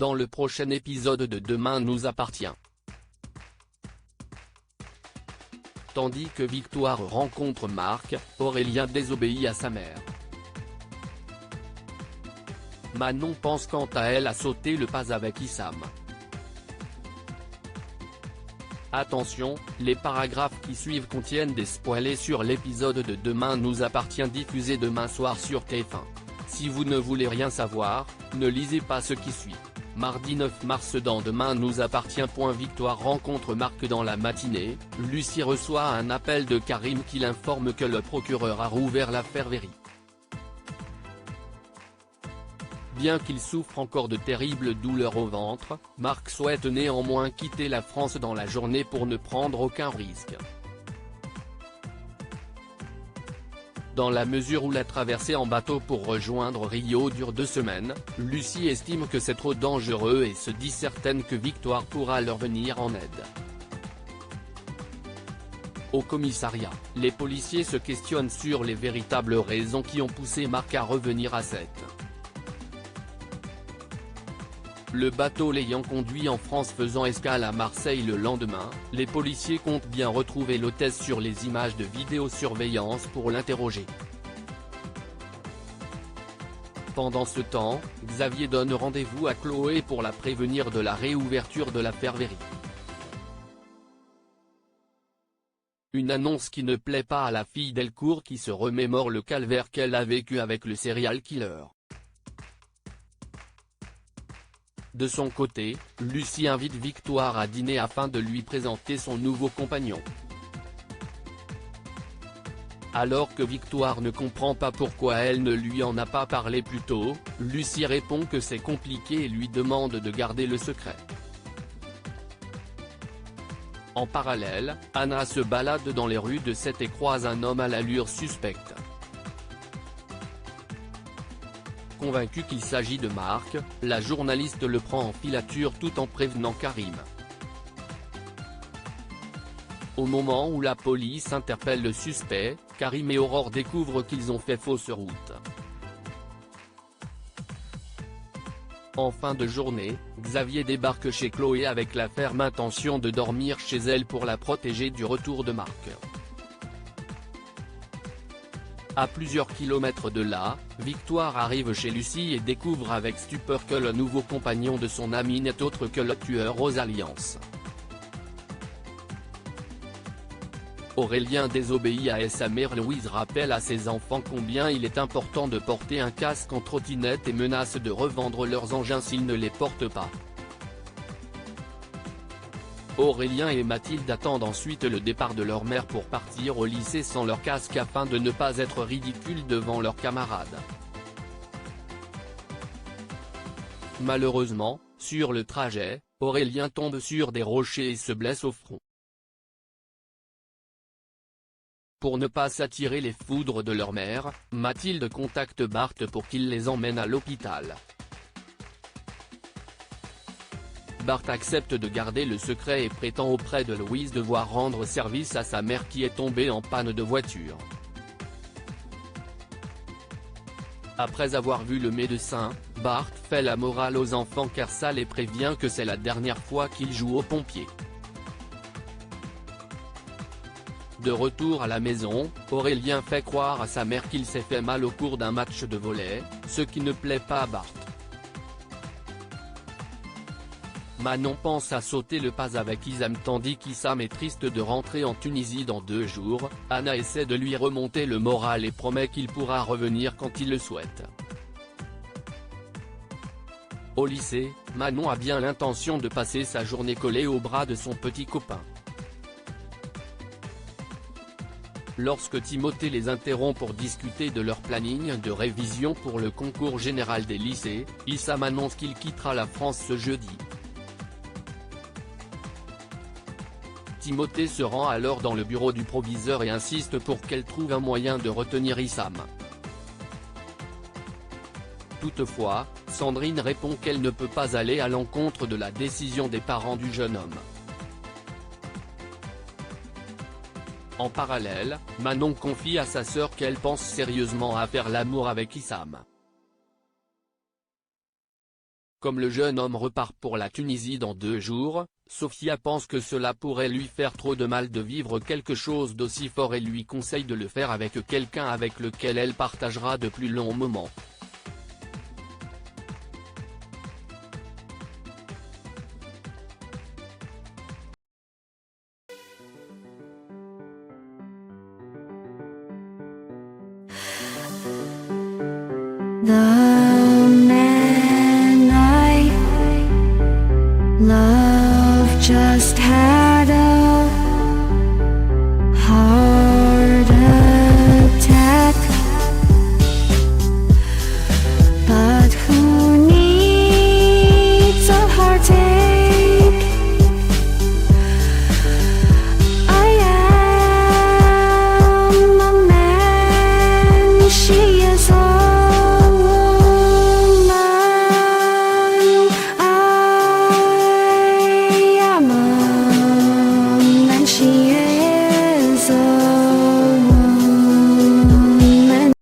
dans le prochain épisode de Demain nous appartient. Tandis que Victoire rencontre Marc, Aurélien désobéit à sa mère. Manon pense quant à elle à sauter le pas avec Issam. Attention, les paragraphes qui suivent contiennent des spoilers sur l'épisode de Demain nous appartient diffusé demain soir sur TF1. Si vous ne voulez rien savoir, ne lisez pas ce qui suit. Mardi 9 mars dans Demain nous appartient. Victoire rencontre Marc dans la matinée, Lucie reçoit un appel de Karim qui l'informe que le procureur a rouvert l'affaire Véry. Bien qu'il souffre encore de terribles douleurs au ventre, Marc souhaite néanmoins quitter la France dans la journée pour ne prendre aucun risque. Dans la mesure où la traversée en bateau pour rejoindre Rio dure 2 semaines, Lucie estime que c'est trop dangereux et se dit certaine que Victoire pourra leur venir en aide. Au commissariat, les policiers se questionnent sur les véritables raisons qui ont poussé Marc à revenir à Sète. Le bateau l'ayant conduit en France faisant escale à Marseille le lendemain, les policiers comptent bien retrouver l'hôtesse sur les images de vidéosurveillance pour l'interroger. Pendant ce temps, Xavier donne rendez-vous à Chloé pour la prévenir de la réouverture de l'affaire Véry. Une annonce qui ne plaît pas à la fille Delcourt qui se remémore le calvaire qu'elle a vécu avec le serial killer. De son côté, Lucie invite Victoire à dîner afin de lui présenter son nouveau compagnon. Alors que Victoire ne comprend pas pourquoi elle ne lui en a pas parlé plus tôt, Lucie répond que c'est compliqué et lui demande de garder le secret. En parallèle, Anna se balade dans les rues de Sète et croise un homme à l'allure suspecte. Convaincue qu'il s'agit de Marc, la journaliste le prend en filature tout en prévenant Karim. Au moment où la police interpelle le suspect, Karim et Aurore découvrent qu'ils ont fait fausse route. En fin de journée, Xavier débarque chez Chloé avec la ferme intention de dormir chez elle pour la protéger du retour de Marc. À plusieurs kilomètres de là, Victoire arrive chez Lucie et découvre avec stupeur que le nouveau compagnon de son ami n'est autre que le tueur aux alliances. Aurélien désobéit à sa mère. Louise rappelle à ses enfants combien il est important de porter un casque en trottinette et menace de revendre leurs engins s'ils ne les portent pas. Aurélien et Mathilde attendent ensuite le départ de leur mère pour partir au lycée sans leur casque afin de ne pas être ridicules devant leurs camarades. Malheureusement, sur le trajet, Aurélien tombe sur des rochers et se blesse au front. Pour ne pas s'attirer les foudres de leur mère, Mathilde contacte Bart pour qu'il les emmène à l'hôpital. Bart accepte de garder le secret et prétend auprès de Louise devoir rendre service à sa mère qui est tombée en panne de voiture. Après avoir vu le médecin, Bart fait la morale aux enfants car ça les prévient que c'est la dernière fois qu'ils jouent aux pompiers. De retour à la maison, Aurélien fait croire à sa mère qu'il s'est fait mal au cours d'un match de volley, ce qui ne plaît pas à Bart. Manon pense à sauter le pas avec Issam tandis qu'Issam est triste de rentrer en Tunisie dans 2 jours, Anna essaie de lui remonter le moral et promet qu'il pourra revenir quand il le souhaite. Au lycée, Manon a bien l'intention de passer sa journée collée au bras de son petit copain. Lorsque Timothée les interrompt pour discuter de leur planning de révision pour le concours général des lycées, Issam annonce qu'il quittera la France ce jeudi. Timothée se rend alors dans le bureau du proviseur et insiste pour qu'elle trouve un moyen de retenir Issam. Toutefois, Sandrine répond qu'elle ne peut pas aller à l'encontre de la décision des parents du jeune homme. En parallèle, Manon confie à sa sœur qu'elle pense sérieusement à faire l'amour avec Issam. Comme le jeune homme repart pour la Tunisie dans 2 jours, Sophia pense que cela pourrait lui faire trop de mal de vivre quelque chose d'aussi fort et lui conseille de le faire avec quelqu'un avec lequel elle partagera de plus longs moments. The